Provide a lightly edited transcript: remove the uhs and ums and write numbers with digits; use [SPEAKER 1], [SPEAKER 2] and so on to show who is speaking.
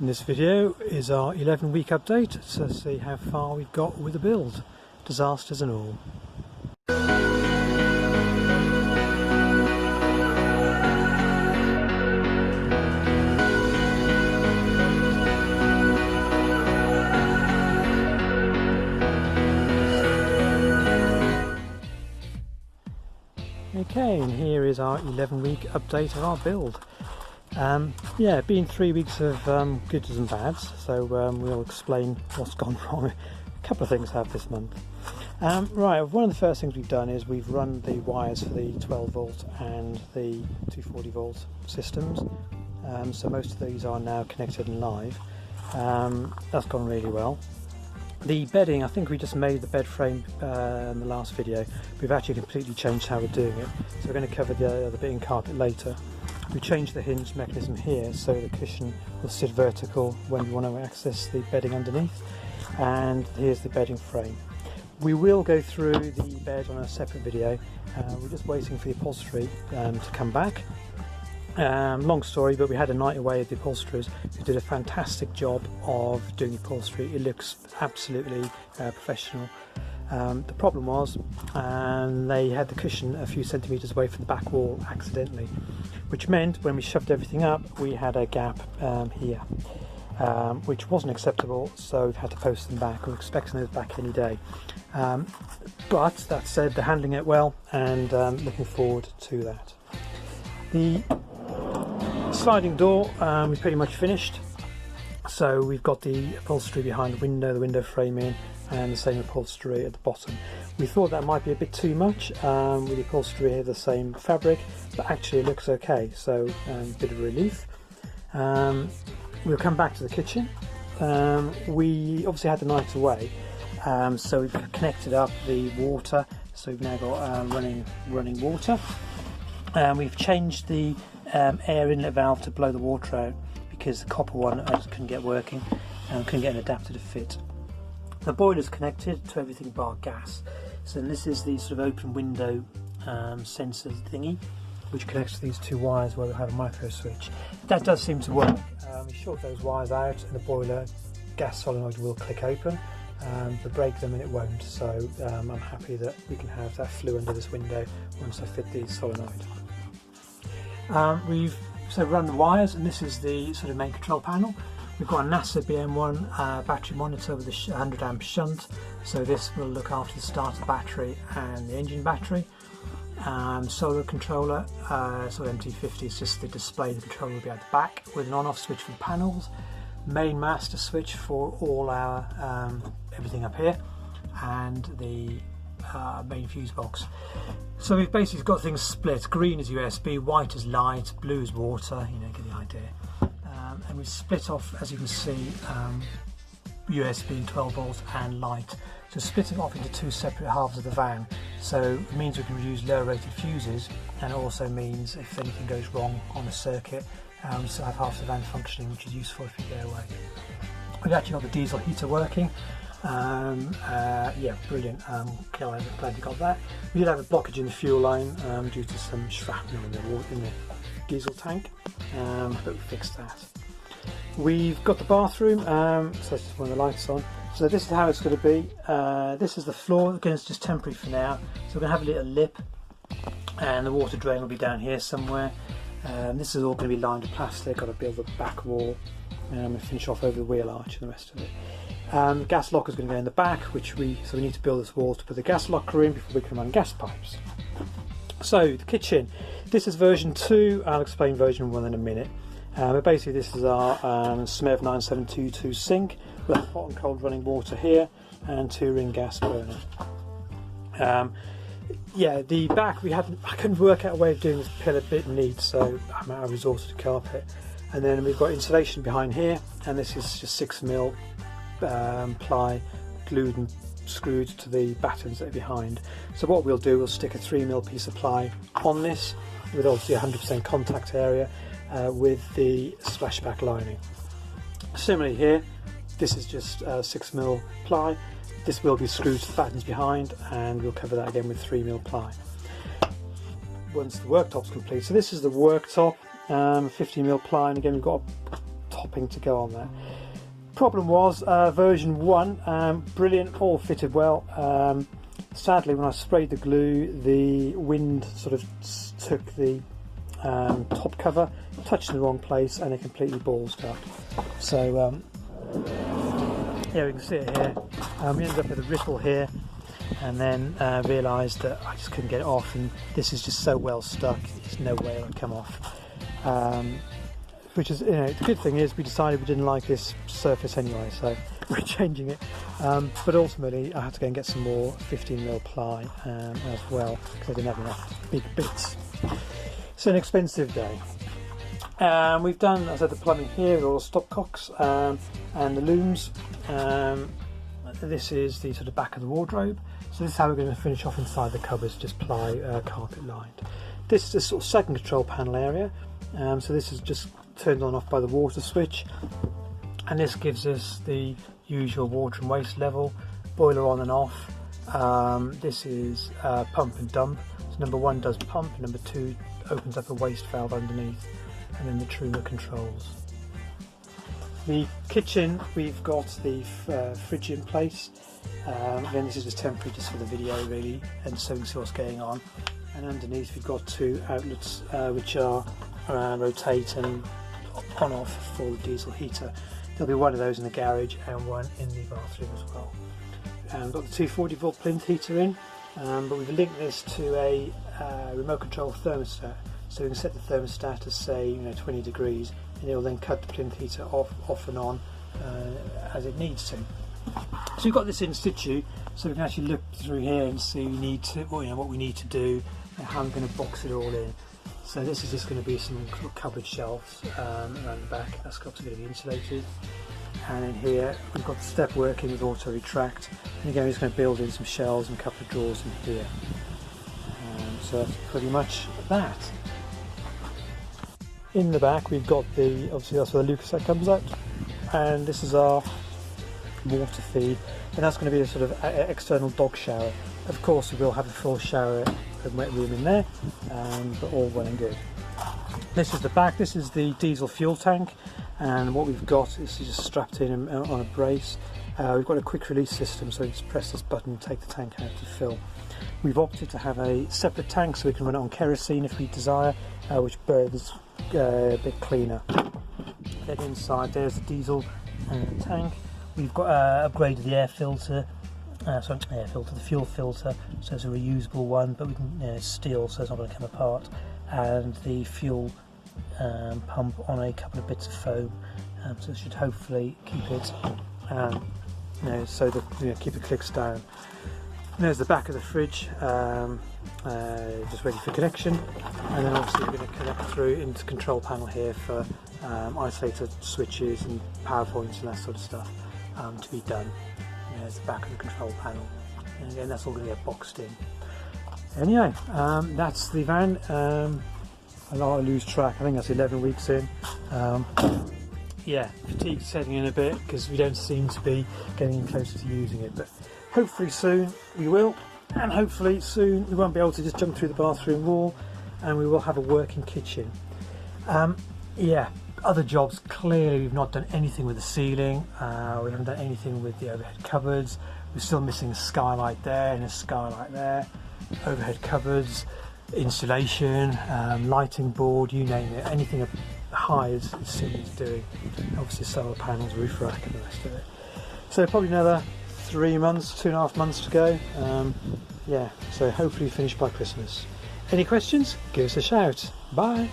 [SPEAKER 1] In this video is our 11-week update to see how far we've got with the build, disasters and all. Okay, and here is our 11-week update of our build. Yeah, been 3 weeks of goods and bads, so we'll explain what's gone wrong. A couple of things have this month. Right, one of the first things we've done is we've run the wires for the 12 volt and the 240 volt systems. So most of these are now connected and live. That's gone really well. The bedding, I think we just made the bed frame in the last video. We've actually completely changed how we're doing it. So we're going to cover the bedding carpet later. We changed the hinge mechanism here so the cushion will sit vertical when we want to access the bedding underneath. And here's the bedding frame. We will go through the bed on a separate video. We're just waiting for the upholstery to come back. Long story, but we had a night away at the upholsterers who did a fantastic job of doing the upholstery. It looks absolutely professional. The problem was they had the cushion a few centimetres away from the back wall accidentally, which meant when we shoved everything up we had a gap here, which wasn't acceptable, so we've had to post them back. We're expecting those back any day. But that said, they're handling it well and looking forward to that. The sliding door we pretty much finished, so we've got the upholstery behind the window frame in, and the same upholstery at the bottom. We thought that might be a bit too much with the upholstery here, the same fabric, but actually it looks okay, so a bit of relief. We'll come back to the kitchen. We obviously had the night away, so we've connected up the water, so we've now got running water. We've changed the air inlet valve to blow the water out because the copper one I just couldn't get working and couldn't get an adapter to fit. The boiler's connected to everything bar gas, so this is the sort of open window sensor thingy which connects to these two wires where we have a micro switch. That does seem to work. We short those wires out and the boiler gas solenoid will click open, but break them and it won't, so I'm happy that we can have that flue under this window once I fit the solenoid. We've run the wires, and this is the sort of main control panel. We've got a NASA BM1 battery monitor with a 100 amp shunt, so this will look after the starter battery and the engine battery. Solar controller, so MT50 is just the display. The controller will be at the back with an on-off switch for the panels, main master switch for all our everything up here, and the main fuse box. So we've basically got things split. Green is USB, white is light, blue is water, you know, get the idea. And we've split off, as you can see, USB and 12 volts and light. So splitting off into two separate halves of the van. So it means we can use lower rated fuses, and it also means if anything goes wrong on the circuit, we still have half the van functioning, which is useful if you go away. We've actually got the diesel heater working. Yeah, brilliant. Glad we got that. We did have a blockage in the fuel line due to some shrapnel in the diesel tank, but we fixed that. We've got the bathroom, so let's just turn the lights on. So this is how it's going to be. This is the floor. Again, it's just temporary for now. So we're going to have a little lip, and the water drain will be down here somewhere. This is all going to be lined with plastic. Got to build the back wall and finish off over the wheel arch and the rest of it. Gas locker is going to go in the back, so we need to build this wall to put the gas locker in before we can run gas pipes. So the kitchen, this is version 2. I'll explain version 1 in a minute. But basically this is our smev 9722 sink with hot and cold running water here and 2-ring gas burner. Yeah, the back I couldn't work out a way of doing this pillar bit neat, so I resorted to carpet. And then we've got insulation behind here, and this is just 6mm ply glued and screwed to the battens that are behind. So what we'll do, we'll stick a 3mm piece of ply on this with obviously 100% contact area with the splashback lining. Similarly here, this is just 6mm ply. This will be screwed to the battens behind, and we'll cover that again with 3mm ply. Once the worktop's complete, so this is the worktop, 50mm ply, and again we've got a top paint to go on there. Problem was version 1, brilliant, all fitted well. Sadly, when I sprayed the glue, the wind sort of took the top cover, touched in the wrong place, and it completely ballsed up. So yeah, we can see it here. We ended up with a ripple here, and then realised that I just couldn't get it off, and this is just so well stuck, there's no way it would come off. Which is, the good thing is we decided we didn't like this surface anyway, so we're changing it. But ultimately I had to go and get some more 15mm ply as well, because I didn't have enough big bits. It's an expensive day. We've done, as I said, the plumbing here with all the stopcocks and the looms. This is the sort of back of the wardrobe. So this is how we're going to finish off inside the cupboards, just ply carpet lined. This is the sort of second control panel area. So this is just turned on and off by the water switch, and this gives us the usual water and waste level, boiler on and off. This is pump and dump. So number 1 does pump, number 2 opens up a waste valve underneath, and then the Truma controls. The kitchen, we've got the fridge in place. Again, this is just temporary, just for the video really, and so we can see what's going on. And underneath we've got 2 outlets which are rotate and on off for the diesel heater. There'll be one of those in the garage and one in the bathroom as well. Got the 240 volt plinth heater in, but we've linked this to a remote control thermostat, so we can set the thermostat to say 20 degrees, and it will then cut the plinth heater off and on as it needs to. So we've got this in situ, so we can actually look through here and see what we need to do and how I'm going to box it all in. So this is just going to be some cupboard shelves around the back. That's obviously going to be insulated. And in here we've got the step working with auto retract. And again, we're just going to build in some shelves and a couple of drawers in here. So that's pretty much that. In the back we've got obviously that's where the Lucas comes out. And this is our water feed. And that's going to be a sort of external dog shower. Of course we will have a full shower and wet room in there, but all well and good. This is the back. This is the diesel fuel tank, and what we've got is just strapped in on a brace. We've got a quick release system, so you just press this button and take the tank out to fill. We've opted to have a separate tank so we can run it on kerosene if we desire, which burns a bit cleaner. Then inside there's the diesel tank. We've got upgraded the air filter. The fuel filter, so it's a reusable one, but we can steel, so it's not going to come apart, and the fuel pump on a couple of bits of foam, so it should hopefully keep it, so that keep the clicks down. And there's the back of the fridge, just ready for connection, and then obviously we're going to connect through into the control panel here for isolated switches and power points and that sort of stuff to be done. There's the back of the control panel, and again that's all going to get boxed in. Anyway, that's the van. I lose track, I think that's 11 weeks in. Yeah, fatigue's setting in a bit because we don't seem to be getting closer to using it, but hopefully soon we will, and hopefully soon we won't be able to just jump through the bathroom wall, and we will have a working kitchen. Yeah, other jobs, clearly we've not done anything with the ceiling, we haven't done anything with the overhead cupboards. We're still missing a skylight there and a skylight there, overhead cupboards, insulation, lighting board, you name it, anything high is doing. Obviously solar panels, roof rack and the rest of it. So probably another 3 months, 2.5 months to go. Yeah, so hopefully finish by Christmas. Any questions? Give us a shout. Bye.